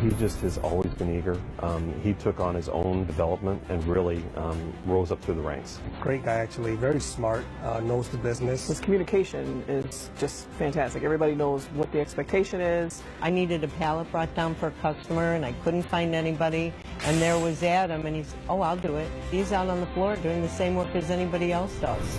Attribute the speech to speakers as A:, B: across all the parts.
A: He just has always been eager. He took on his own development and really rose up through the ranks.
B: Great guy, actually. Very smart, knows the business.
C: His communication is just fantastic. Everybody knows what the expectation is.
D: I needed a pallet brought down for a customer and I couldn't find anybody. And there was Adam and he's, oh, I'll do it. He's out on the floor doing the same work as anybody else does.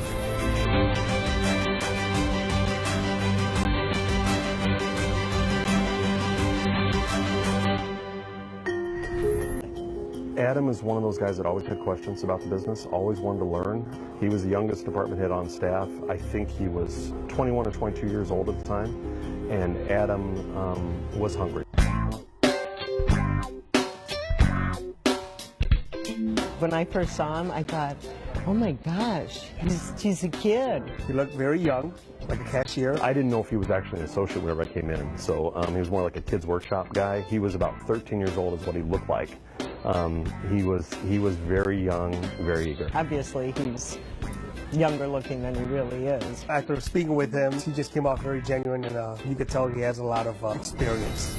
A: Adam is one of those guys that always had questions about the business, always wanted to learn. He was the youngest department head on staff. I think he was 21 or 22 years old at the time, and Adam was hungry.
D: When I first saw him, I thought, oh my gosh, he's a kid.
B: He looked very young, like a cashier.
A: I didn't know if he was actually an associate whenever I came in, so he was more like a kids workshop guy. He was about 13 years old is what he looked like. He was very young, very eager.
D: Obviously, he's younger looking than he really is.
B: After speaking with him, he just came off very genuine, and you could tell he has a lot of experience.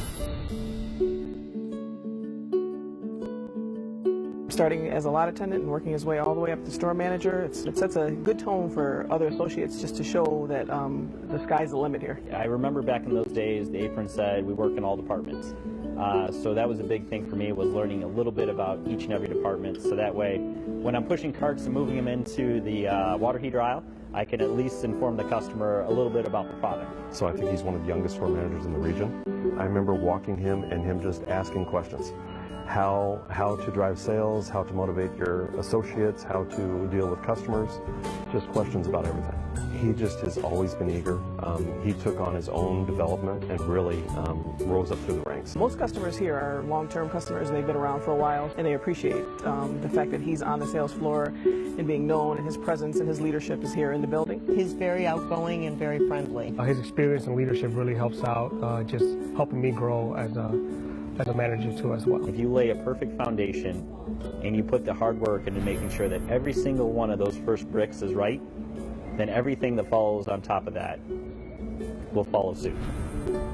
C: Starting as a lot attendant and working his way all the way up to store manager, it sets a good tone for other associates just to show that the sky's the limit here.
E: I remember back in those days, the apron said we work in all departments. So that was a big thing for me, was learning a little bit about each and every department. So that way, when I'm pushing carts and moving them into the water heater aisle, I can at least inform the customer a little bit about the product.
A: So I think he's one of the youngest store managers in the region. I remember walking him and him just asking questions. How to drive sales, how to motivate your associates, how to deal with customers, just questions about everything. He just has always been eager. He took on his own development and really rose up through the ranks.
C: Most customers here are long-term customers and they've been around for a while, and they appreciate the fact that he's on the sales floor and being known, and his presence and his leadership is here in the building.
D: He's very outgoing and very friendly.
B: His experience and leadership really helps out, just helping me grow as a manager too as well.
E: If you lay a perfect foundation and you put the hard work into making sure that every single one of those first bricks is right, then everything that follows on top of that will follow suit.